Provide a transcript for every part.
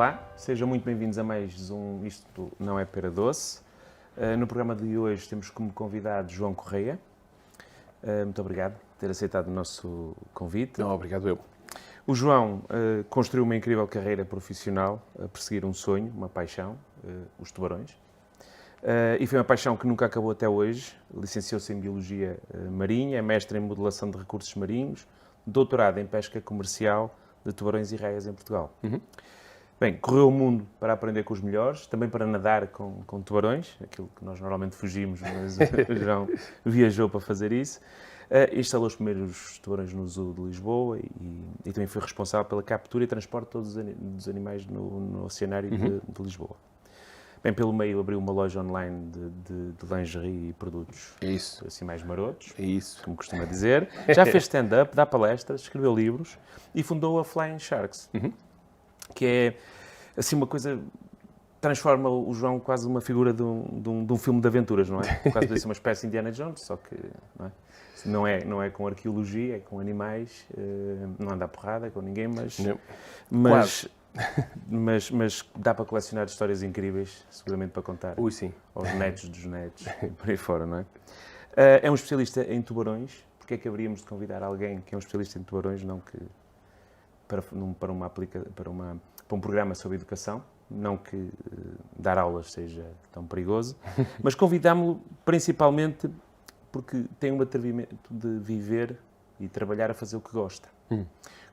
Olá, sejam muito bem-vindos a mais um Isto Não é Pera Doce. No programa de hoje temos como convidado João Correia. Muito obrigado por ter aceitado o nosso convite. Não, obrigado eu. O João construiu uma incrível carreira profissional a perseguir um sonho, uma paixão, os tubarões. E foi uma paixão que nunca acabou até hoje. Licenciou-se em Biologia Marinha, é mestre em Modelação de Recursos Marinhos, doutorado em Pesca Comercial de Tubarões e Raias em Portugal. Bem, correu o mundo para aprender com os melhores, também para nadar com tubarões, aquilo que nós normalmente fugimos, mas o João viajou para fazer isso. Instalou os primeiros tubarões no Zoo de Lisboa e também foi responsável pela captura e transporte de todos os animais no oceanário de Lisboa. Bem, pelo meio abriu uma loja online de lingerie e produtos assim mais marotos, como costuma dizer. Já fez stand-up, dá palestras, escreveu livros e fundou a Flying Sharks, que é assim uma coisa, transforma o João quase uma figura de um filme de aventuras, não é? Quase de ser uma espécie de Indiana Jones, só que não é com arqueologia, é com animais, não anda à porrada com ninguém, mas dá para colecionar histórias incríveis, seguramente para contar aos netos dos netos, por aí fora, não é? É um especialista em tubarões. Porque é que haveríamos de convidar alguém que é um especialista em tubarões, não que para um programa sobre educação, não que dar aulas seja tão perigoso, mas convidámo-lo principalmente porque tem um atrevimento de viver e trabalhar a fazer o que gosta.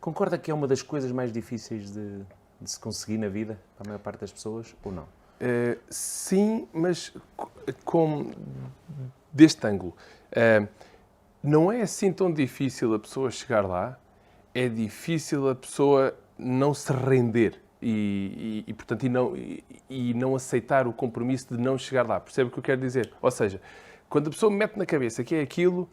Concorda que é uma das coisas mais difíceis de se conseguir na vida, para a maior parte das pessoas, ou não? Sim, mas deste ângulo. Não é assim tão difícil a pessoa chegar lá, é difícil a pessoa não se render portanto, não aceitar o compromisso de não chegar lá. Percebe o que eu quero dizer? Ou seja, quando a pessoa mete na cabeça que é aquilo,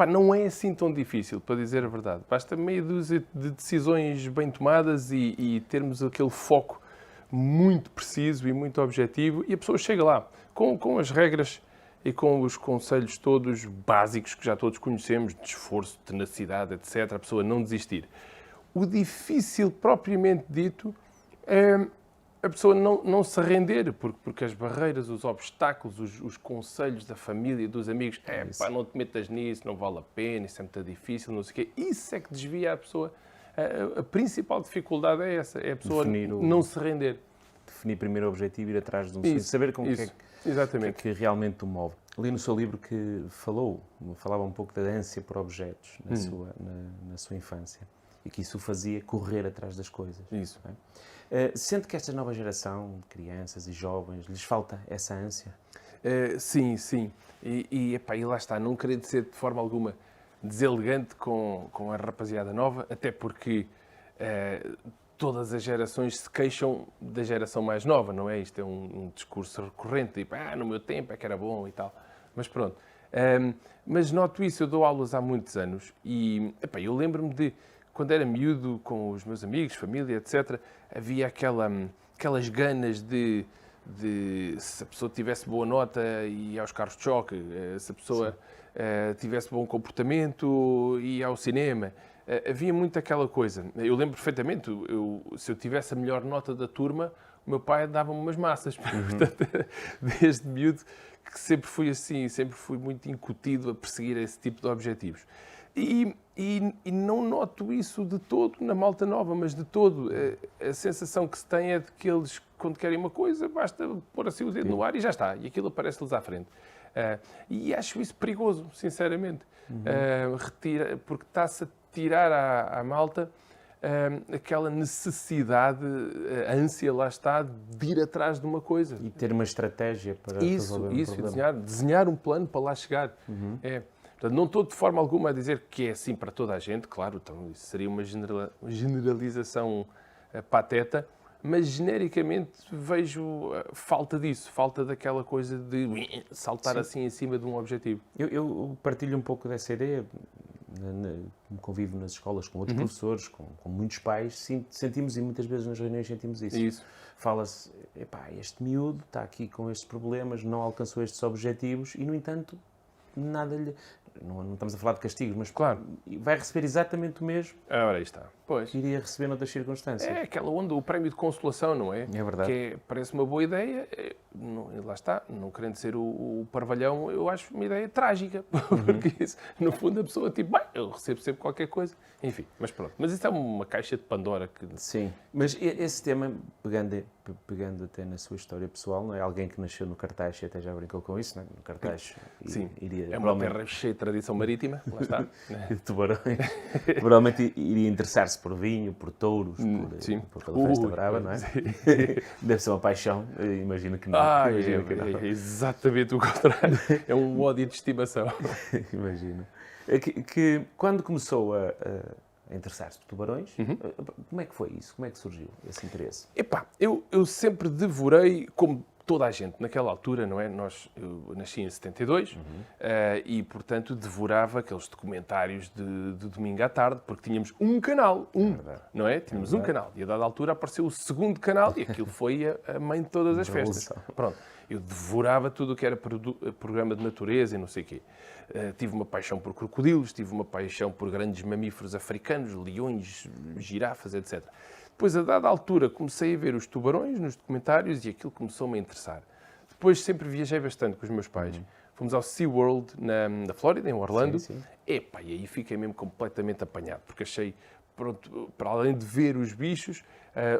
não é assim tão difícil, para dizer a verdade. Basta meia dúzia de decisões bem tomadas e termos aquele foco muito preciso e muito objetivo e a pessoa chega lá, com as regras e com os conselhos todos básicos que já todos conhecemos, de esforço, tenacidade, etc., a pessoa não desistir. O difícil, propriamente dito, é a pessoa não se render, porque as barreiras, os obstáculos, os conselhos da família, dos amigos, não te metas nisso, não vale a pena, isso é muito difícil, não sei o quê. Isso é que desvia a pessoa. A principal dificuldade é essa, é a pessoa não se render. Definir primeiro o objetivo e ir atrás de um sonho, saber com o que é que realmente o move. Li no seu livro que falava um pouco da ânsia por objetos na sua infância e que isso o fazia correr atrás das coisas. Isso. Sente que esta nova geração de crianças e jovens lhes falta essa ânsia? Sim. E lá está, não querendo ser de forma alguma deselegante com a rapaziada nova, até porque todas as gerações se queixam da geração mais nova, não é? Isto é um discurso recorrente, tipo, no meu tempo é que era bom e tal. Mas pronto. Mas noto isso, eu dou aulas há muitos anos e eu lembro-me de, quando era miúdo, com os meus amigos, família, etc., havia aquelas ganas de se a pessoa tivesse boa nota e ia aos carros de choque, se a pessoa tivesse bom comportamento e ia ao cinema. Havia muito aquela coisa. Eu lembro perfeitamente, se eu tivesse a melhor nota da turma, o meu pai dava-me umas massas. Portanto, desde miúdo, que sempre fui assim, sempre fui muito incutido a perseguir esse tipo de objetivos. E não noto isso de todo na malta nova, mas de todo. A sensação que se tem é de que eles, quando querem uma coisa, basta pôr assim o dedo no ar e já está. E aquilo aparece-lhes à frente. E acho isso perigoso, sinceramente. Porque está-se a tirar à malta aquela necessidade, a ânsia, lá está, de ir atrás de uma coisa. E ter uma estratégia para resolver um problema. Desenhar um plano para lá chegar. Portanto, não estou de forma alguma a dizer que é assim para toda a gente, claro, então isso seria uma generalização pateta, mas genericamente vejo falta disso, falta daquela coisa de saltar assim em cima de um objetivo. Eu partilho um pouco dessa ideia, convivo nas escolas com outros professores, com muitos pais, sentimos e muitas vezes nas reuniões sentimos isso. Fala-se, este miúdo está aqui com estes problemas, não alcançou estes objetivos e, no entanto, nada lhe... não estamos a falar de castigos, mas Claro. vai receber exatamente o mesmo Ora, aí está. Pois. que iria receber noutras circunstâncias. É aquela onda, o prémio de consolação, não é? É verdade. Que parece uma boa ideia, lá está, não querendo ser o parvalhão, eu acho uma ideia trágica, porque isso, no fundo a pessoa, tipo, bem, eu recebo sempre qualquer coisa, enfim, mas pronto. Mas isso é uma caixa de Pandora que... Sim, mas esse tema, pegando até na sua história pessoal, não é? Alguém que nasceu no Cartaxo e até já brincou com isso, não é? No Cartaxo Sim, iria, é uma terra cheia de tradição marítima, lá está. de tubarões, provavelmente iria interessar-se por vinho, por touros, por aquela festa brava, não é? Deve ser uma paixão, imagino que não. Imagino que não. É exatamente o contrário, é um ódio de estimação. Imagino. Quando começou a interessar-se por tubarões, como é que foi isso? Como é que surgiu esse interesse? Epá, eu sempre devorei, como toda a gente naquela altura, não é? Eu nasci em 72 e, portanto, devorava aqueles documentários de domingo à tarde, porque tínhamos um canal, não é? Tínhamos um canal. E a dada altura apareceu o segundo canal e aquilo foi a mãe de todas as festas. Pronto. Eu devorava tudo o que era programa de natureza e não sei o quê. Tive uma paixão por crocodilos, tive uma paixão por grandes mamíferos africanos, leões, girafas, etc. Depois, a dada altura, comecei a ver os tubarões nos documentários e aquilo começou-me a interessar. Depois, sempre viajei bastante com os meus pais. Fomos ao SeaWorld, na Flórida, em Orlando. Sim. Epá, e aí fiquei mesmo completamente apanhado, porque achei, pronto, para além de ver os bichos,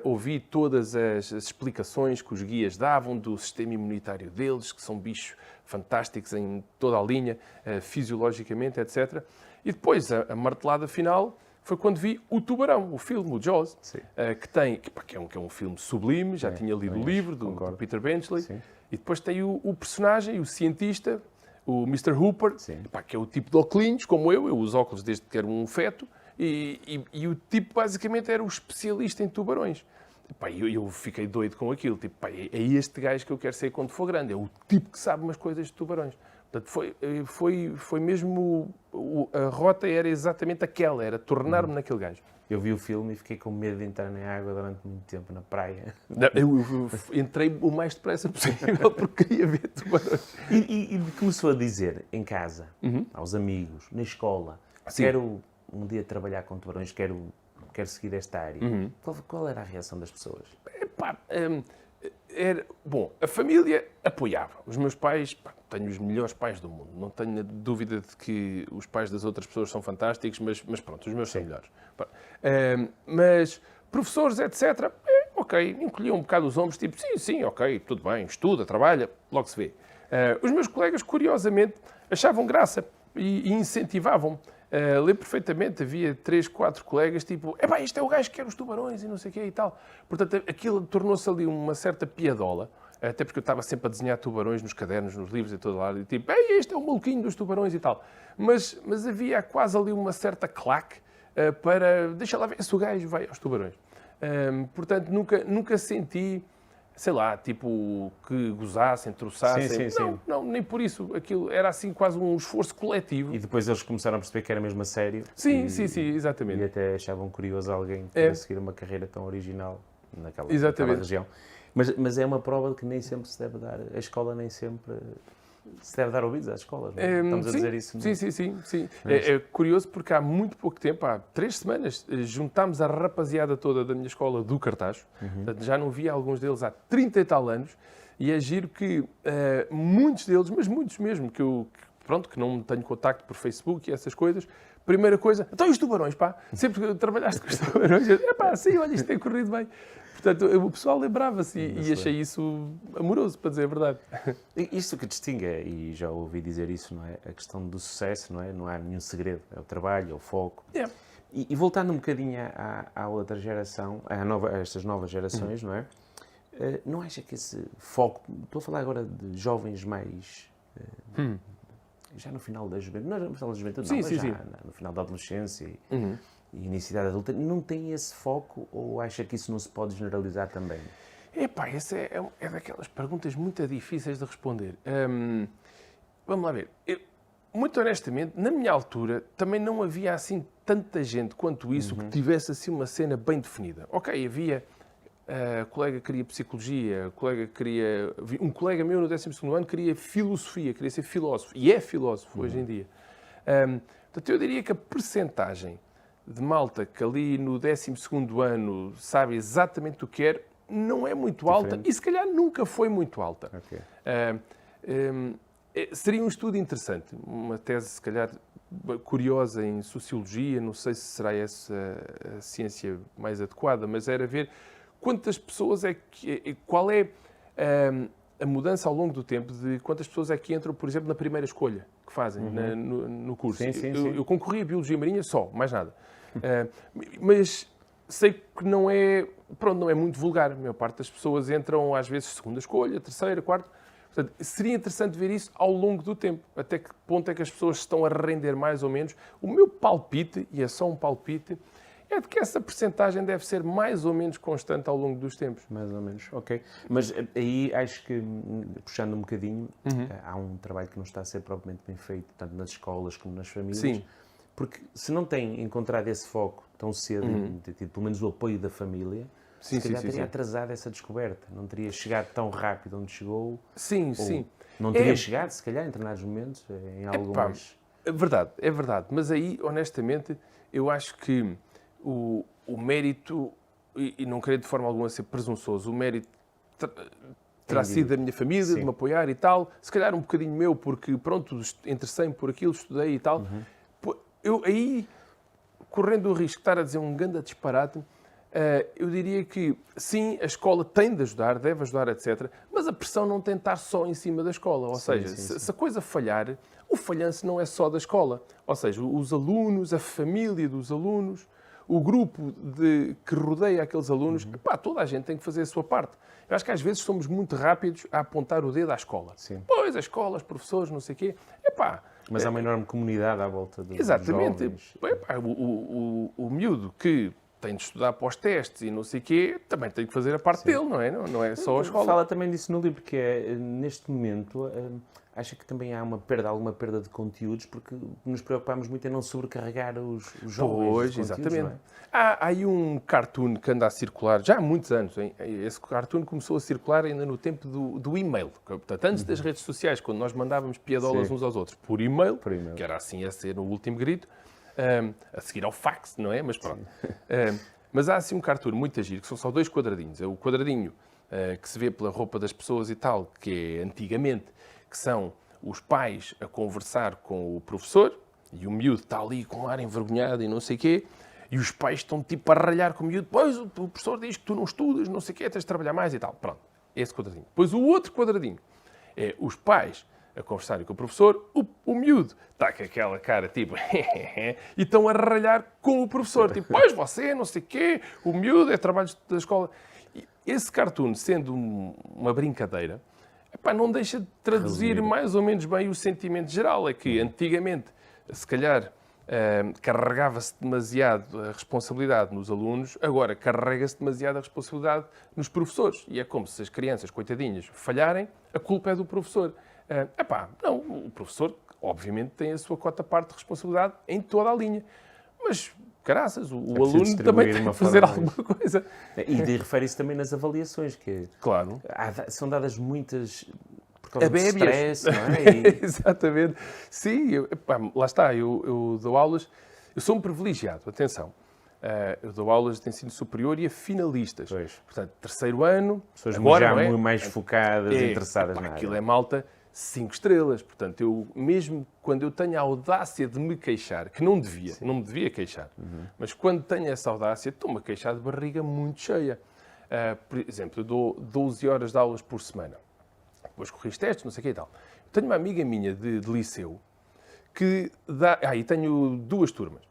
ouvi todas as explicações que os guias davam do sistema imunitário deles, que são bichos fantásticos em toda a linha, fisiologicamente, etc. E depois, a martelada final foi quando vi o Tubarão, o filme, o Jaws, que é um filme sublime, já tinha lido o livro do Peter Benchley, e depois tem o personagem, o cientista, o Mr. Hooper, que é o tipo de óculos, como eu uso óculos desde que era um feto, e o tipo basicamente era o especialista em tubarões. Eu fiquei doido com aquilo, é este gajo que eu quero ser quando for grande, é o tipo que sabe umas coisas de tubarões. Portanto, foi mesmo, a rota era exatamente aquela, era tornar-me naquele gajo. Eu vi o filme e fiquei com medo de entrar na água durante muito tempo, na praia. Eu entrei o mais depressa possível porque queria ver tubarões. E começou a dizer em casa, aos amigos, na escola, quero um dia trabalhar com tubarões, quero seguir esta área. Qual era a reação das pessoas? Bom, a família apoiava. Os meus pais, tenho os melhores pais do mundo. Não tenho dúvida de que os pais das outras pessoas são fantásticos, mas pronto, os meus são melhores. Mas professores, etc., ok, encolhiam um bocado os ombros, tipo, sim, ok, tudo bem, estuda, trabalha, logo se vê. Os meus colegas, curiosamente, achavam graça e incentivavam-me. Lembro perfeitamente, havia 3, 4 colegas, tipo, este é o gajo que quer os tubarões e não sei o quê e tal. Portanto, aquilo tornou-se ali uma certa piadola, até porque eu estava sempre a desenhar tubarões nos cadernos, nos livros e todo lado, e tipo, este é o maluquinho dos tubarões e tal. Mas havia quase ali uma certa claque para, deixa lá ver se o gajo vai aos tubarões. Portanto, nunca senti, sei lá, tipo, que gozassem, troçassem. Não, nem por isso. Aquilo era assim quase um esforço coletivo. E depois eles começaram a perceber que era mesmo a sério. Sim, exatamente. E até achavam curioso alguém para seguir uma carreira tão original naquela região. Mas é uma prova de que nem sempre se deve dar, a escola nem sempre se deve dar ouvidos às escolas, não é? Estamos a dizer isso. Não? Sim. É curioso porque há muito pouco tempo, há 3 semanas, juntámos a rapaziada toda da minha escola do Cartaxo. Portanto, já não via alguns deles há 30 e tal anos, e é giro que muitos deles, mas muitos mesmo, que não tenho contacto por Facebook e essas coisas, primeira coisa, então e os tubarões, pá? Sempre que trabalhaste com os tubarões, sim, olha, isto tem corrido bem. Portanto, o pessoal lembrava-se e achei isso amoroso, para dizer a verdade. Isto que distingue, e já ouvi dizer isso, não é? A questão do sucesso, não é? Não há nenhum segredo, é o trabalho, é o foco. E voltando um bocadinho à outra geração, a estas novas gerações, não é? Não acha que esse foco, estou a falar agora de jovens mais... já no final da juventude, não no final da juventude, no final da adolescência e início da adulta, não tem esse foco ou acha que isso não se pode generalizar também? Essa é daquelas perguntas muito difíceis de responder. Vamos lá ver. Muito honestamente, na minha altura, também não havia assim tanta gente quanto isso que tivesse assim uma cena bem definida. Ok, havia... colega queria psicologia, um colega meu no 12º ano queria filosofia, queria ser filósofo, e é filósofo hoje em dia. Portanto, eu diria que a percentagem de malta que ali no 12º ano sabe exatamente o que quer não é muito alta e se calhar nunca foi muito alta. Ok. Seria um estudo interessante, uma tese se calhar curiosa em sociologia, não sei se será essa a ciência mais adequada, mas era ver quantas pessoas qual é a mudança ao longo do tempo de quantas pessoas é que entram, por exemplo, na primeira escolha que fazem no curso. Sim. Eu concorri a Biologia Marinha só, mais nada. Mas sei que não é muito vulgar. A maior parte das pessoas entram, às vezes, segunda escolha, terceira, quarta. Portanto, seria interessante ver isso ao longo do tempo. Até que ponto é que as pessoas estão a render mais ou menos. O meu palpite, e é só um palpite, é de que essa percentagem deve ser mais ou menos constante ao longo dos tempos. Mais ou menos, ok. Mas aí acho que, puxando um bocadinho, há um trabalho que não está a ser propriamente bem feito, tanto nas escolas como nas famílias. Sim. Porque se não têm encontrado esse foco tão cedo, e ter tido pelo menos o apoio da família, se calhar teria atrasado essa descoberta. Não teria chegado tão rápido onde chegou. Sim. Não teria chegado, se calhar, em determinados momentos, em algumas... É verdade. Mas aí, honestamente, eu acho que o mérito, e não queria de forma alguma ser presunçoso, o mérito terá sido da minha família, de me apoiar e tal. Se calhar um bocadinho meu, porque, pronto, interessei-me por aquilo, estudei e tal. Eu aí, correndo o risco de estar a dizer um ganda disparate, eu diria que, sim, a escola tem de ajudar, deve ajudar, etc. Mas a pressão não tem de estar só em cima da escola. Ou seja, se a coisa falhar, o falhanço não é só da escola. Ou seja, os alunos, a família dos alunos, o grupo que rodeia aqueles alunos, toda a gente tem que fazer a sua parte. Eu acho que às vezes somos muito rápidos a apontar o dedo à escola. Sim. Pois, a escola, os professores, não sei o quê. Mas há uma enorme comunidade à volta dos exatamente. jovens. O miúdo que tem de estudar para os testes e não sei o quê, também tem que fazer a parte dele, não é? Não é só a escola. Fala também disso no livro, que é, neste momento, acho que também há alguma perda de conteúdos, porque nos preocupamos muito em não sobrecarregar os jovens. Pois, exatamente. Não é? Há aí um cartoon que anda a circular, já há muitos anos, hein? Esse cartoon começou a circular ainda no tempo do e-mail. Portanto, antes das redes sociais, quando nós mandávamos piadolas uns aos outros por e-mail, que era assim a ser o último grito, a seguir ao fax, não é? Mas pronto. Mas há assim um cartoon muito giro, que são só 2 quadradinhos. É o quadradinho que se vê pela roupa das pessoas e tal, que é antigamente, que são os pais a conversar com o professor, e o miúdo está ali com um ar envergonhado e não sei o quê, e os pais estão tipo a ralhar com o miúdo, pois o professor diz que tu não estudas, não sei o quê, tens de trabalhar mais e tal. Pronto, esse quadradinho. Depois o outro quadradinho é os pais a conversarem com o professor, o miúdo está com aquela cara tipo e estão a ralhar com o professor, tipo, pois você, não sei o quê, o miúdo é trabalho da escola. E esse cartoon, sendo uma brincadeira, não deixa de traduzir mais ou menos bem o sentimento geral. É que antigamente, se calhar, carregava-se demasiado a responsabilidade nos alunos, agora carrega-se demasiado a responsabilidade nos professores. E é como se as crianças, coitadinhas, falharem, a culpa é do professor. Não, o professor, obviamente, tem a sua cota-parte de responsabilidade em toda a linha. Mas, caraças, o aluno também tem que fazer alguma coisa. E refere-se também nas avaliações, que claro. São dadas muitas por causa do stress, não é? Exatamente. Sim, lá está, eu dou aulas, eu sou um privilegiado, atenção. Eu dou aulas de ensino superior e a finalistas. Pois. Portanto, 3º ano, pessoas agora, já não é? mais focadas, interessadas na área. Aquilo é malta 5 estrelas. Portanto, eu mesmo quando eu tenho a audácia de me queixar, que não me devia queixar, mas quando tenho essa audácia, estou-me a queixar de barriga muito cheia. Por exemplo, eu dou 12 horas de aulas por semana. Depois corri os testes, não sei o que e tal. Eu tenho uma amiga minha de liceu que dá... e tenho 2 turmas.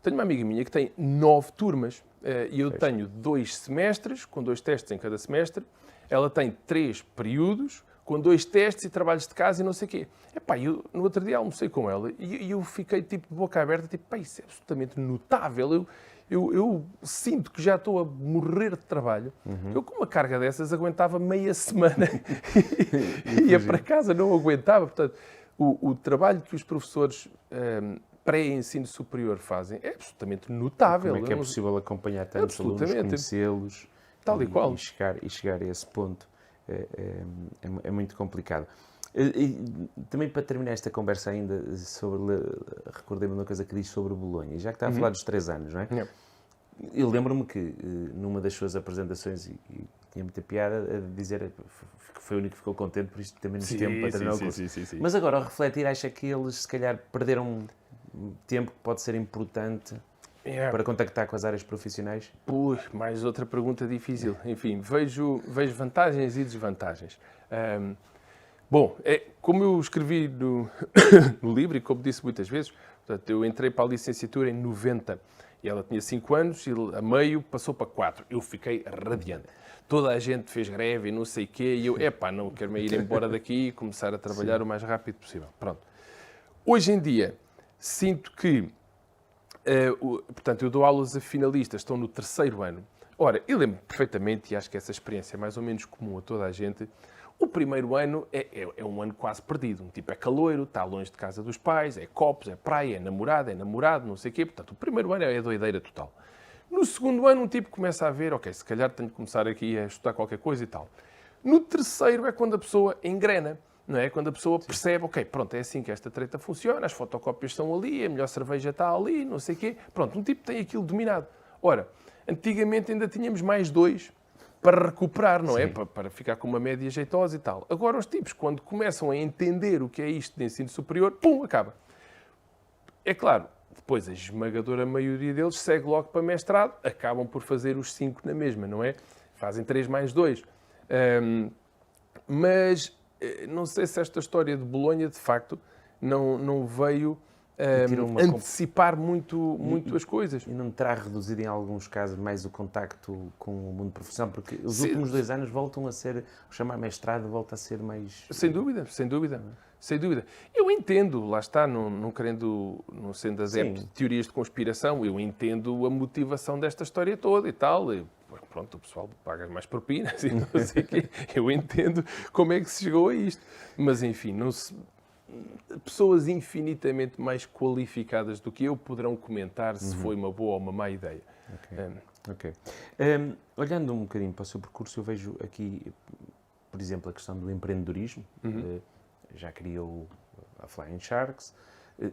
Tenho uma amiga minha que tem 9 turmas e eu tenho 2 semestres, com 2 testes em cada semestre. Ela tem 3 períodos, com 2 testes e trabalhos de casa e não sei o quê. Eu no outro dia almocei com ela e eu fiquei tipo de boca aberta, tipo, isso é absolutamente notável. Eu sinto que já estou a morrer de trabalho. Eu com uma carga dessas aguentava meia semana e ia para casa, não aguentava. Portanto, o trabalho que os professores pré-ensino superior fazem é absolutamente notável. Como é que é possível acompanhar tantos alunos, conhecê-los tal e qual. E chegar a esse ponto? É muito complicado. Também para terminar esta conversa ainda, recordei-me de uma coisa que disse sobre o Bolonha, já que está a falar dos 3 anos, não é? Yeah. Eu lembro-me que numa das suas apresentações, e tinha muita piada, a dizer que foi o único que ficou contente por isto ter menos tempo para treinar o curso. Sim. Mas agora, ao refletir, acha que eles se calhar perderam tempo que pode ser importante para contactar com as áreas profissionais? Mais outra pergunta difícil. Enfim, vejo vantagens e desvantagens. Como eu escrevi no livro e como disse muitas vezes, portanto, eu entrei para a licenciatura em 90 e ela tinha 5 anos e a meio passou para 4. Eu fiquei radiante. Toda a gente fez greve e não sei o quê e eu, não quero-me ir embora daqui e começar a trabalhar o mais rápido possível. Pronto. Hoje em dia, sinto que portanto, eu dou aulas a finalistas, estão no 3º ano. Ora, eu lembro perfeitamente, e acho que essa experiência é mais ou menos comum a toda a gente, o primeiro ano é um ano quase perdido. Um tipo é caloiro, está longe de casa dos pais, é copos, é praia, é namorado, não sei o quê. Portanto, o primeiro ano é doideira total. No 2º ano, um tipo começa a ver, se calhar tenho que começar aqui a estudar qualquer coisa e tal. No 3º é quando a pessoa engrena. Não é? Quando a pessoa percebe, pronto, é assim que esta treta funciona, as fotocópias estão ali, a melhor cerveja está ali, não sei o quê. Pronto, um tipo tem aquilo dominado. Ora, antigamente ainda tínhamos mais 2 para recuperar, não é? Para ficar com uma média jeitosa e tal. Agora os tipos, quando começam a entender o que é isto de ensino superior, acaba. É claro, depois a esmagadora maioria deles segue logo para mestrado, acabam por fazer os 5 na mesma, não é? Fazem 3 mais 2. Mas não sei se esta história de Bolonha, de facto, não veio antecipar muito as coisas. E não terá reduzido, em alguns casos, mais o contacto com o mundo profissional? Porque os últimos 2 anos voltam a ser, chamar mestrado, volta a ser mais... Sem dúvida. Eu entendo, lá está, não sendo adepto de teorias de conspiração, eu entendo a motivação desta história toda e tal. Pronto, o pessoal paga mais propinas e não sei o quê. Eu entendo como é que se chegou a isto. Mas, enfim, pessoas infinitamente mais qualificadas do que eu poderão comentar se foi uma boa ou uma má ideia. Ok. Olhando um bocadinho para o seu percurso, eu vejo aqui, por exemplo, a questão do empreendedorismo. Já criou a Flying Sharks,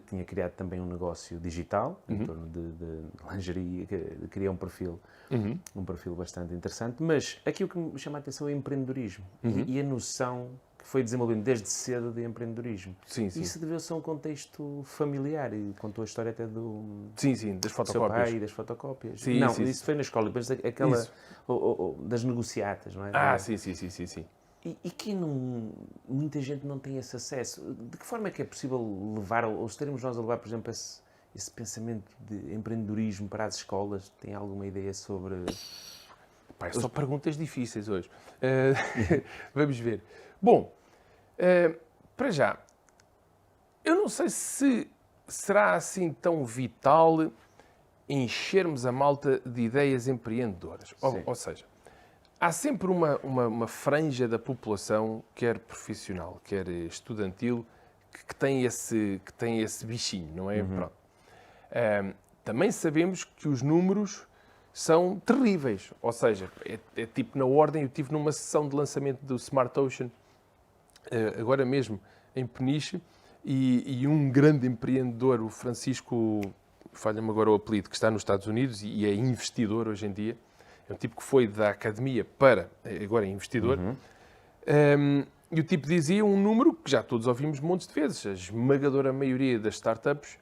tinha criado também um negócio digital em torno de lingerie, criou um perfil bastante interessante, mas aqui o que me chama a atenção é o empreendedorismo e a noção que foi desenvolvendo desde cedo de empreendedorismo. Sim. Isso deveu-se a um contexto familiar e contou a história até das do seu fotocópias. pai e das fotocópias. Sim. Isso foi na escola, depois aquela das negociatas, não é? Sim. E que muita gente não tem esse acesso. De que forma é que é possível levar, ou estaremos nós a levar, por exemplo, esse pensamento de empreendedorismo para as escolas? Tem alguma ideia sobre... Só perguntas difíceis hoje. Vamos ver. Bom, para já, eu não sei se será assim tão vital enchermos a malta de ideias empreendedoras. Ou seja, há sempre uma franja da população, quer profissional, quer estudantil, que tem esse bichinho, não é? Pronto. Também sabemos que os números são terríveis. Ou seja, é tipo na ordem. Eu estive numa sessão de lançamento do Smart Ocean, agora mesmo, em Peniche, e um grande empreendedor, o Francisco, falha-me agora o apelido, que está nos Estados Unidos e é investidor hoje em dia. É um tipo que foi da academia para, agora é investidor. E o tipo dizia um número que já todos ouvimos montes de vezes. A esmagadora maioria das startups,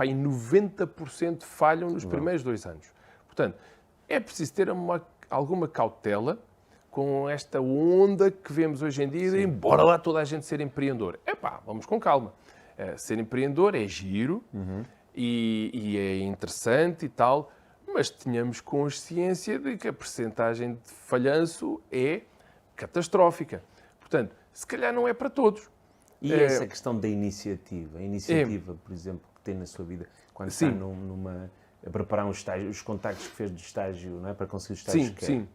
em 90% falham nos primeiros 2 anos. Portanto, é preciso ter alguma cautela com esta onda que vemos hoje em dia de embora lá toda a gente ser empreendedor. Vamos com calma. Ser empreendedor é giro e é interessante e tal, mas tenhamos consciência de que a percentagem de falhanço é catastrófica. Portanto, se calhar não é para todos. E essa questão da iniciativa? A iniciativa, por exemplo, que tem na sua vida, quando está a preparar um estágio, os contactos que fez de estágio, não é? Para conseguir os estágios que quer.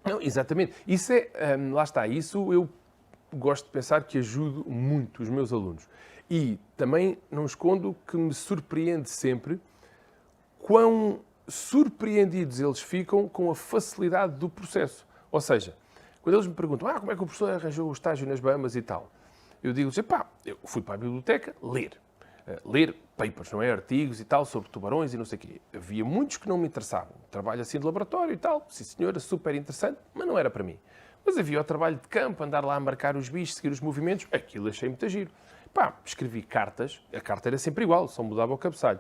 Não, exatamente. Isso lá está, isso eu gosto de pensar que ajudo muito os meus alunos. E também não escondo que me surpreende sempre quão surpreendidos eles ficam com a facilidade do processo. Ou seja, quando eles me perguntam como é que o professor arranjou o estágio nas Bahamas e tal, eu digo-lhes, eu fui para a biblioteca ler. Ler papers, não é? Artigos e tal, sobre tubarões e não sei o quê. Havia muitos que não me interessavam. Trabalho assim de laboratório e tal, sim senhora, super interessante, mas não era para mim. Mas havia o trabalho de campo, andar lá a marcar os bichos, seguir os movimentos, aquilo achei muito giro. Escrevi cartas, a carta era sempre igual, só mudava o cabeçalho.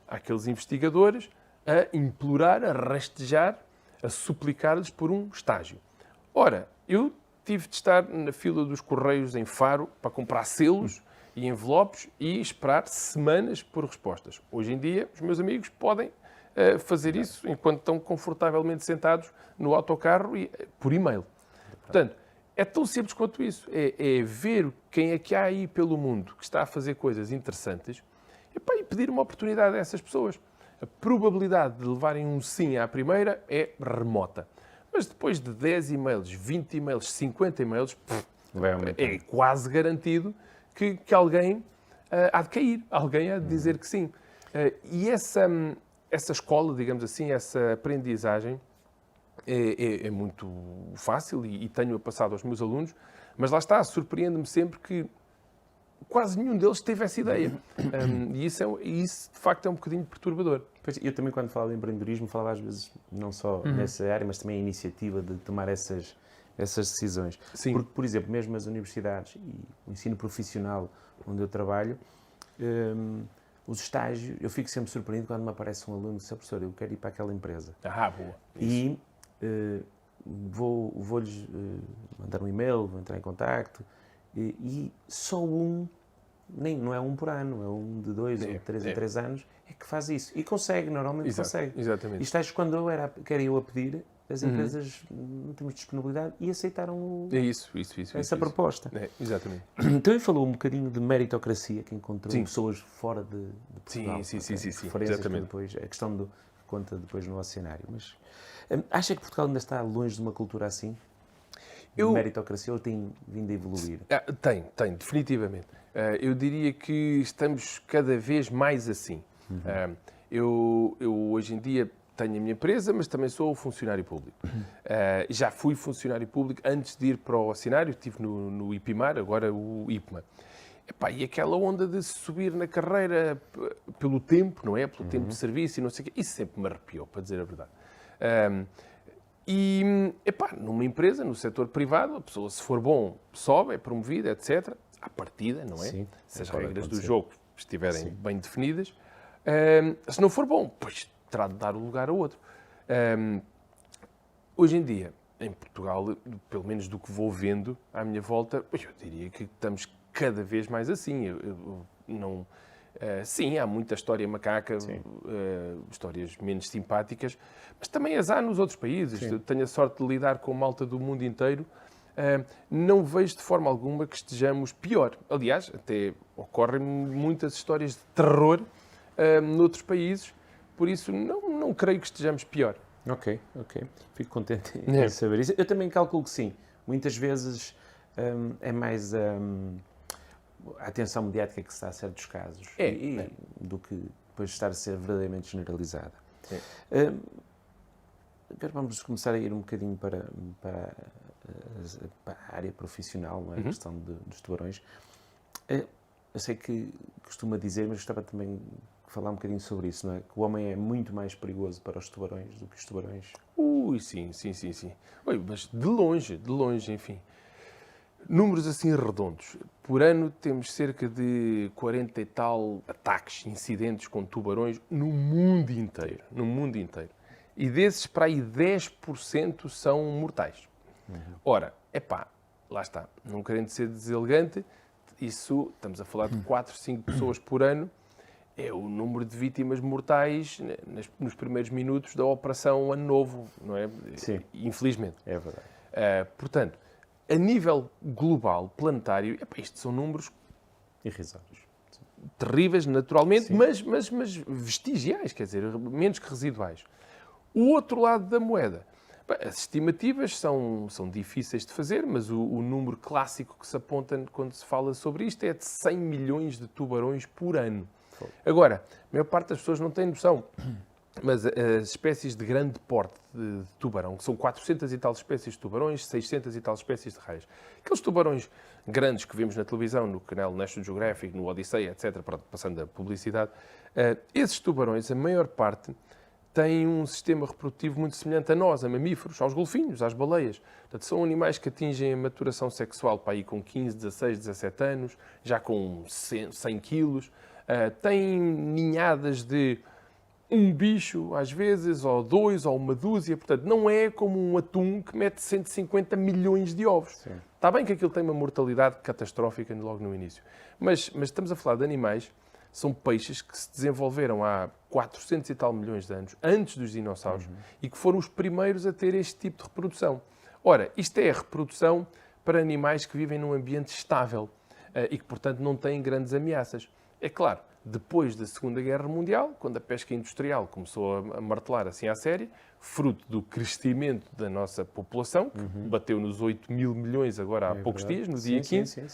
Àqueles investigadores a implorar, a rastejar, a suplicar-lhes por um estágio. Ora, eu tive de estar na fila dos Correios em Faro para comprar selos e envelopes e esperar semanas por respostas. Hoje em dia, os meus amigos podem fazer isso enquanto estão confortavelmente sentados no autocarro e por e-mail. Portanto, é tão simples quanto isso. É ver quem é que há aí pelo mundo que está a fazer coisas interessantes e pedir uma oportunidade a essas pessoas. A probabilidade de levarem um sim à primeira é remota. Mas depois de 10 e-mails, 20 e-mails, 50 e-mails, é quase garantido que alguém há de cair, alguém há de dizer que sim. E essa escola, digamos assim, essa aprendizagem é muito fácil e tenho-a passado aos meus alunos, mas lá está, surpreende-me sempre que quase nenhum deles teve essa ideia. E isso, de facto, é um bocadinho perturbador. Pois, eu também, quando falava de empreendedorismo, falava às vezes não só nessa área, mas também a iniciativa de tomar essas decisões. Sim. Porque, por exemplo, mesmo as universidades e o ensino profissional onde eu trabalho, os estágios, eu fico sempre surpreendido quando me aparece um aluno e diz, professor, eu quero ir para aquela empresa. Boa. E vou-lhes mandar um e-mail, vou entrar em contacto, e só não é um por ano, é um de 2 ou 3 em 3 anos, é que faz isso. E consegue, normalmente consegue. Exatamente. E estágios, quando quero eu a pedir, as empresas não temos disponibilidade e aceitaram essa proposta. Exatamente. Então, falou um bocadinho de meritocracia, que encontrou pessoas fora de Portugal. Sim. Exatamente. Depois, a questão que conta depois no nosso cenário. Mas acha que Portugal ainda está longe de uma cultura assim? De meritocracia, ou tem vindo a evoluir? Tem, definitivamente. Eu diria que estamos cada vez mais assim. Eu hoje em dia tenho a minha empresa, mas também sou funcionário público. Já fui funcionário público antes de ir para o Oceanário, estive no IPIMAR, agora o IPMA. E aquela onda de subir na carreira pelo tempo, não é? Pelo tempo de serviço e não sei o quê, isso sempre me arrepiou, para dizer a verdade. Numa empresa, no setor privado, a pessoa, se for bom, sobe, é promovida, etc. À partida, não é? Sim, se as regras do jogo estiverem bem definidas. Se não for bom, pois terá de dar o lugar a outro. Hoje em dia, em Portugal, pelo menos do que vou vendo à minha volta, eu diria que estamos cada vez mais assim. Sim, há muita história macaca, histórias menos simpáticas, mas também as há nos outros países. Eu tenho a sorte de lidar com malta do mundo inteiro. Não vejo de forma alguma que estejamos pior. Aliás, até ocorrem muitas histórias de terror noutros países, por isso não creio que estejamos pior. Ok. Fico contente em saber isso. Eu também calculo que sim. Muitas vezes é mais a atenção mediática que se dá a certos casos do que depois estar a ser verdadeiramente generalizada. Agora vamos começar a ir um bocadinho para a área profissional, não é? A questão dos tubarões. Eu sei que costuma dizer, mas gostava também de falar um bocadinho sobre isso, não é? Que o homem é muito mais perigoso para os tubarões do que os tubarões. Sim. Mas de longe, enfim. Números assim redondos. Por ano temos cerca de 40 e tal ataques, incidentes com tubarões no mundo inteiro. E desses, para aí 10% são mortais. Ora, lá está. Não querendo ser deselegante, isso, estamos a falar de 4, 5 pessoas por ano, é o número de vítimas mortais nos primeiros minutos da Operação Ano Novo, não é? Sim. Infelizmente. É verdade. Portanto, a nível global, planetário, isto são números irrisórios, terríveis, naturalmente, mas vestigiais, quer dizer, menos que residuais. O outro lado da moeda, as estimativas são difíceis de fazer, mas o número clássico que se aponta quando se fala sobre isto é de 100 milhões de tubarões por ano. Agora, a maior parte das pessoas não tem noção. Mas as espécies de grande porte de tubarão, que são 400 e tal espécies de tubarões, 600 e tal espécies de raias. Aqueles tubarões grandes que vemos na televisão, no canal National Geographic, no Odyssey, etc., pronto, passando a publicidade, esses tubarões, a maior parte, têm um sistema reprodutivo muito semelhante a nós, a mamíferos, aos golfinhos, às baleias. Portanto, são animais que atingem a maturação sexual para aí com 15, 16, 17 anos, já com 100 quilos, têm ninhadas de um bicho, às vezes, ou dois, ou uma dúzia. Portanto, não é como um atum que mete 150 milhões de ovos. Sim. Está bem que aquilo tem uma mortalidade catastrófica logo no início. Mas estamos a falar de animais, são peixes que se desenvolveram há 400 e tal milhões de anos, antes dos dinossauros, e que foram os primeiros a ter este tipo de reprodução. Ora, isto é a reprodução para animais que vivem num ambiente estável e que, portanto, não têm grandes ameaças. É claro, depois da Segunda Guerra Mundial, quando a pesca industrial começou a martelar assim à série, fruto do crescimento da nossa população, que bateu nos 8 mil milhões agora há poucos dias, no dia 15,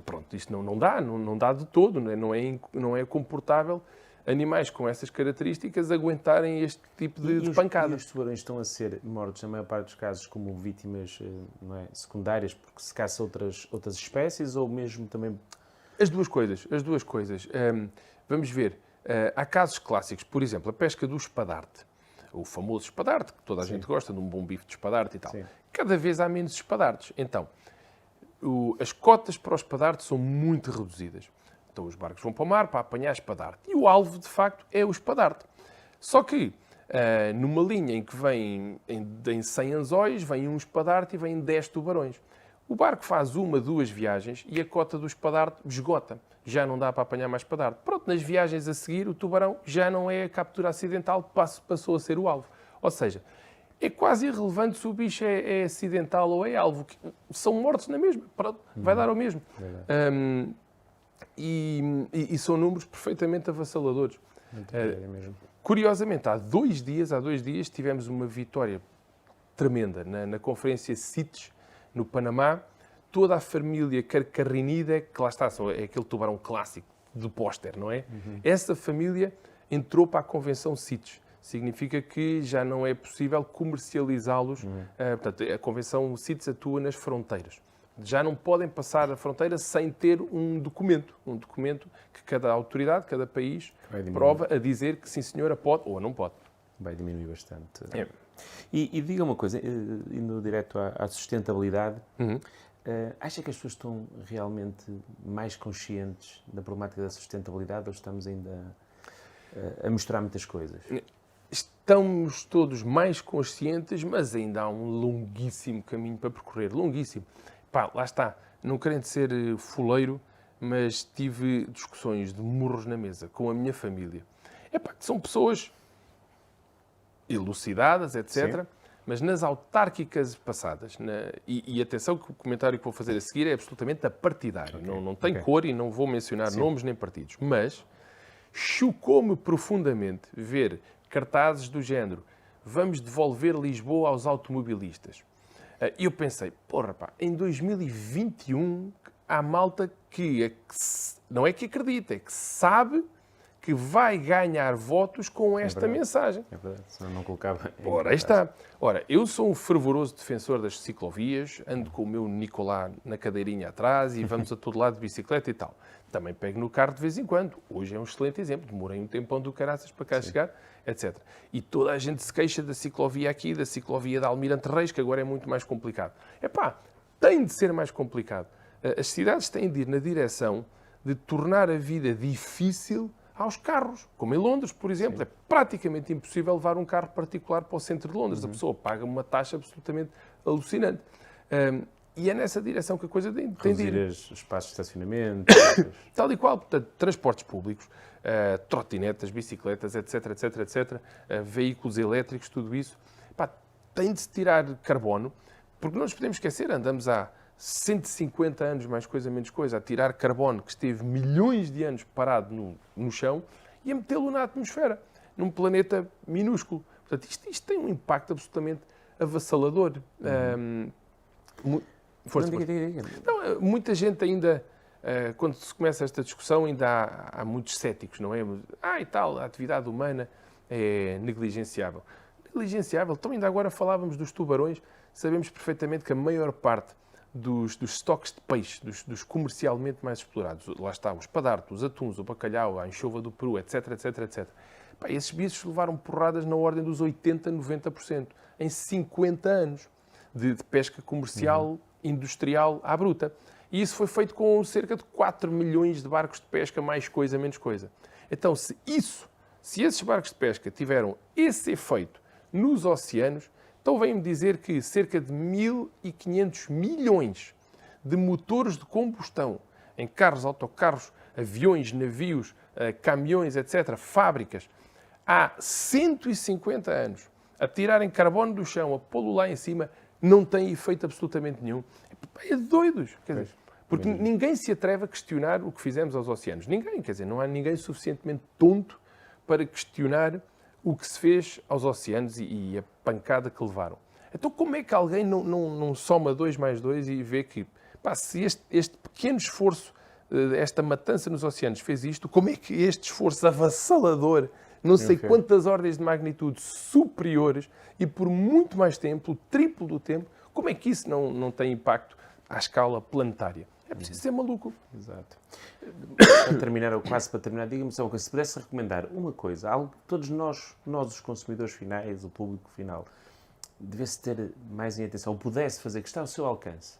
pronto, isto não dá de todo, não é comportável animais com essas características aguentarem este tipo de pancada. E os tubarões estão a ser mortos, na maior parte dos casos, como vítimas não é, secundárias, porque se caça outras espécies, ou mesmo também... As duas coisas. Vamos ver. Há casos clássicos, por exemplo, a pesca do espadarte. O famoso espadarte, que toda a gente gosta, de um bom bife de espadarte e tal. Sim. Cada vez há menos espadartes. Então, as cotas para o espadarte são muito reduzidas. Então, os barcos vão para o mar para apanhar espadarte. E o alvo, de facto, é o espadarte. Só que, numa linha em que vem em 100 anzóis, vem um espadarte e vem 10 tubarões. O barco faz 1, 2 viagens e a cota do espadarte esgota. Já não dá para apanhar mais espadarte. Pronto, nas viagens a seguir, o tubarão já não é a captura acidental, passou a ser o alvo. Ou seja, é quase irrelevante se o bicho é acidental ou é alvo. São mortos na mesma. Pronto, vai dar ao mesmo. E são números perfeitamente avassaladores. mesmo. Curiosamente, há dois dias, tivemos uma vitória tremenda na conferência CITES, no Panamá. Toda a família Carcarinida, que lá está, é aquele tubarão clássico do póster, não é? Essa família entrou para a convenção CITES. Significa que já não é possível comercializá-los. Portanto, a convenção CITES atua nas fronteiras. Já não podem passar a fronteira sem ter um documento que cada autoridade, cada país, prova a dizer que sim senhora pode ou não pode. Vai diminuir bastante. E diga uma coisa, indo direto à sustentabilidade, acha que as pessoas estão realmente mais conscientes da problemática da sustentabilidade, ou estamos ainda a misturar muitas coisas? Estamos todos mais conscientes, mas ainda há um longuíssimo caminho para percorrer. Longuíssimo. Pá, lá está. Não querendo ser fuleiro, mas tive discussões de murros na mesa com a minha família. São pessoas elucidadas, etc. Sim. Mas nas autárquicas passadas, e atenção que o comentário que vou fazer a seguir é absolutamente apartidário. Okay. Não tem cor e não vou mencionar nomes nem partidos. Mas chocou-me profundamente ver cartazes do género: vamos devolver Lisboa aos automobilistas. E eu pensei, em 2021 há malta que não é que acredita, é que sabe que vai ganhar votos com esta mensagem. É verdade, senão não colocava... Ora, aí está. Ora, eu sou um fervoroso defensor das ciclovias, ando com o meu Nicolá na cadeirinha atrás e vamos a todo lado de bicicleta e tal. Também pego no carro de vez em quando. Hoje é um excelente exemplo. Demorei um tempão do caraças para cá chegar, etc. E toda a gente se queixa da ciclovia aqui, da ciclovia da Almirante Reis, que agora é muito mais complicado. Tem de ser mais complicado. As cidades têm de ir na direção de tornar a vida difícil aos carros, como em Londres, por exemplo. Sim. É praticamente impossível levar um carro particular para o centro de Londres. A pessoa paga uma taxa absolutamente alucinante. E é nessa direção que a coisa tem de ir. Reduzir os espaços de estacionamento. Tal e qual. Portanto, transportes públicos, trotinetas, bicicletas, etc, etc, etc, veículos elétricos, tudo isso. Tem de se tirar carbono, porque não nos podemos esquecer, andamos há 150 anos, mais coisa, menos coisa, a tirar carbono que esteve milhões de anos parado no chão e a metê-lo na atmosfera, num planeta minúsculo. Portanto, isto tem um impacto absolutamente avassalador. Muita gente ainda quando se começa esta discussão, ainda há muitos céticos, não é? E tal, a atividade humana é negligenciável. Negligenciável? Então, ainda agora falávamos dos tubarões, sabemos perfeitamente que a maior parte dos estoques de peixe, dos comercialmente mais explorados, lá está, os padartos, os atuns, o bacalhau, a anchova do Peru, etc, etc, etc. Esses bichos levaram porradas na ordem dos 80%, 90%, em 50 anos de pesca comercial, industrial, à bruta. E isso foi feito com cerca de 4 milhões de barcos de pesca, mais coisa, menos coisa. Então, se esses barcos de pesca tiveram esse efeito nos oceanos, então vem-me dizer que cerca de 1.500 milhões de motores de combustão em carros, autocarros, aviões, navios, caminhões, etc., fábricas, há 150 anos, a tirarem carbono do chão, a pô-lo lá em cima, não tem efeito absolutamente nenhum. É de doidos. Quer dizer, porque ninguém se atreve a questionar o que fizemos aos oceanos. Ninguém, quer dizer, não há ninguém suficientemente tonto para questionar o que se fez aos oceanos e a pancada que levaram. Então como é que alguém não soma 2 mais 2 e vê que, se este pequeno esforço, esta matança nos oceanos fez isto, como é que este esforço avassalador, não sei quantas ordens de magnitude superiores e por muito mais tempo, o triplo do tempo, como é que isso não tem impacto à escala planetária? É preciso ser maluco. Exato. Para terminar, ou quase para terminar, diga-me só uma coisa. Se pudesse recomendar uma coisa, algo que todos nós os consumidores finais, o público final, devesse ter mais em atenção, ou pudesse fazer, que está ao seu alcance.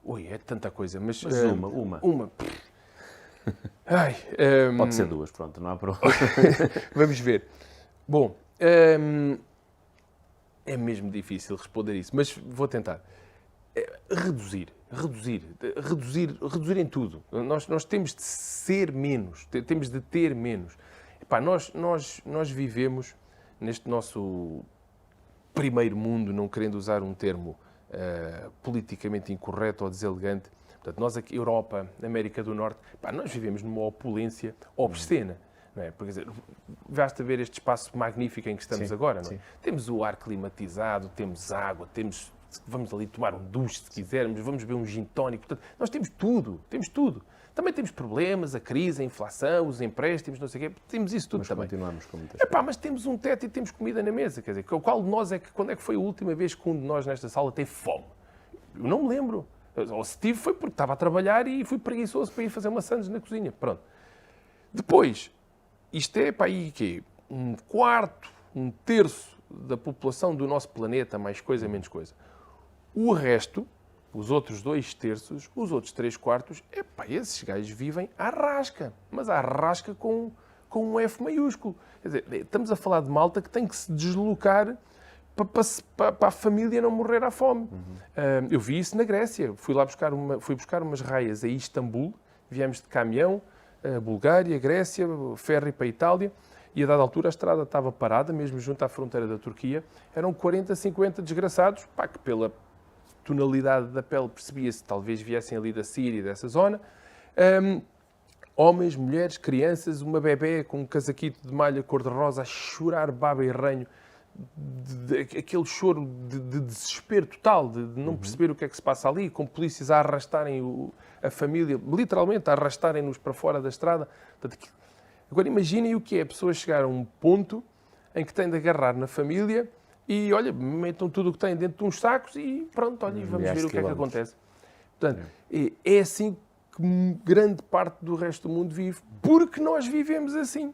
Ui, é tanta coisa, mas uma. Uma. Pode ser 2, pronto, não há problema. Vamos ver. Bom, é mesmo difícil responder isso, mas vou tentar. Reduzir em tudo. Nós temos de ser menos, temos de ter menos. Nós vivemos neste nosso primeiro mundo, não querendo usar um termo politicamente incorreto ou deselegante. Portanto, nós aqui, Europa, América do Norte, nós vivemos numa opulência obscena. Não é? Porque, quer dizer, basta ver este espaço magnífico em que estamos agora. Não é? Temos o ar climatizado, temos água, vamos ali tomar um duche se quisermos, vamos beber um gin tónico. Portanto, nós temos tudo. Também temos problemas, a crise, a inflação, os empréstimos, não sei o quê. Temos isso tudo também. Continuamos com muitas mas temos um teto e temos comida na mesa. Quer dizer, qual de nós quando é que foi a última vez que um de nós nesta sala teve fome? Eu não me lembro. Ou se tive foi porque estava a trabalhar e fui preguiçoso para ir fazer maçãs na cozinha. Pronto. Depois, isto é para aí quê? 1/4, 1/3 da população do nosso planeta, mais coisa, menos coisa. O resto, os outros 2/3, os outros 3/4, esses gajos vivem à rasca. Mas à rasca com um F maiúsculo. Quer dizer, estamos a falar de malta que tem que se deslocar para a família não morrer à fome. Eu vi isso na Grécia. Fui buscar umas raias a Istambul, viemos de caminhão, Bulgária, Grécia, ferry para a Itália, e a dada altura a estrada estava parada, mesmo junto à fronteira da Turquia. Eram 40, 50 desgraçados, que pela tonalidade da pele percebia-se talvez viessem ali da Síria, dessa zona. Homens, mulheres, crianças, uma bebé com um casaquito de malha cor-de-rosa a chorar baba e ranho, aquele choro de desespero total, de não perceber o que é que se passa ali, com polícias a arrastarem a família, literalmente a arrastarem-nos para fora da estrada. Agora imaginem o que é a pessoa chegar a um ponto em que tem de agarrar na família e, olha, metam tudo o que têm dentro de uns sacos e pronto, olha, vamos ver o que é que acontece. Portanto, é assim que grande parte do resto do mundo vive, porque nós vivemos assim.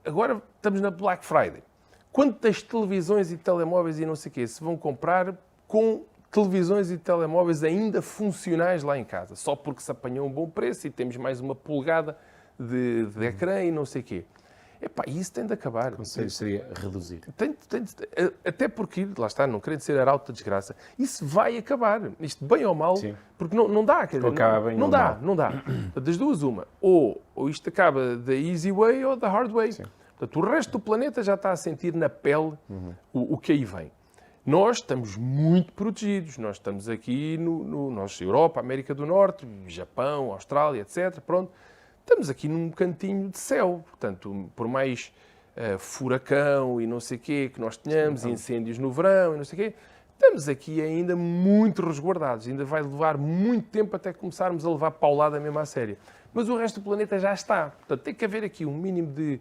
Agora estamos na Black Friday. Quantas televisões e telemóveis e não sei o quê se vão comprar com televisões e telemóveis ainda funcionais lá em casa? Só porque se apanhou um bom preço e temos mais uma polegada de ecrã e não sei o quê. Isso tem de acabar. O conselho seria reduzir. Até porque, lá está, não querendo ser arauto da desgraça, isso vai acabar. Isto bem ou mal, porque não dá. Quer dizer, não dá. Das duas, uma. Ou isto acaba da easy way ou da hard way. Sim. Portanto, o resto do planeta já está a sentir na pele o que aí vem. Nós estamos muito protegidos. Nós estamos aqui nossa Europa, América do Norte, Japão, Austrália, etc. Pronto. Estamos aqui num cantinho de céu. Portanto, por mais furacão e não sei o quê que nós tenhamos, incêndios no verão e não sei o quê, estamos aqui ainda muito resguardados. Ainda vai levar muito tempo até começarmos a levar paulada mesmo à sério. Mas o resto do planeta já está. Portanto, tem que haver aqui um mínimo de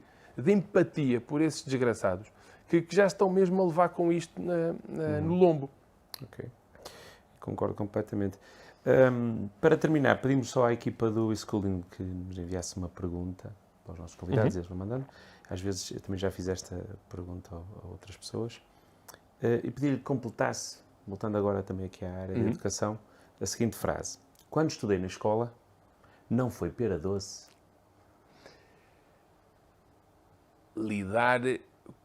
empatia por esses desgraçados que já estão mesmo a levar com isto no lombo. Ok, concordo completamente. Para terminar, pedimos só à equipa do eSchooling que nos enviasse uma pergunta para os nossos convidados, eles vão mandando. Às vezes eu também já fiz esta pergunta a outras pessoas. E pedi-lhe que completasse, voltando agora também aqui à área da educação, a seguinte frase. Quando estudei na escola, não foi pera doce. Lidar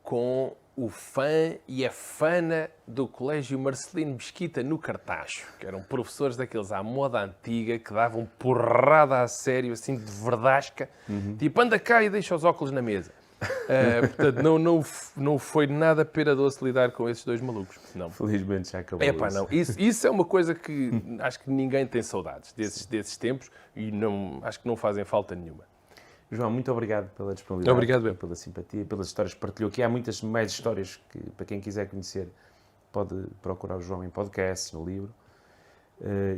com o fã e a fana do Colégio Marcelino Mesquita no Cartacho, que eram professores daqueles à moda antiga, que davam porrada a sério, assim, de verdasca, tipo, anda cá e deixa os óculos na mesa. Portanto, não foi nada pera doce lidar com esses dois malucos. Não. Felizmente já acabou Não. Isso é uma coisa que acho que ninguém tem saudades desses tempos e acho que não fazem falta nenhuma. João, muito obrigado pela disponibilidade, Obrigado, pela simpatia, pelas histórias que partilhou aqui. Há muitas mais histórias que, para quem quiser conhecer, pode procurar o João em podcasts, no livro,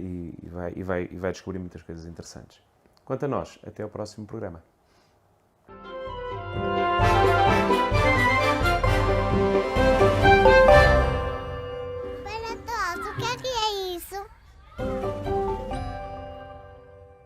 e vai descobrir muitas coisas interessantes. Quanto a nós, até ao próximo programa.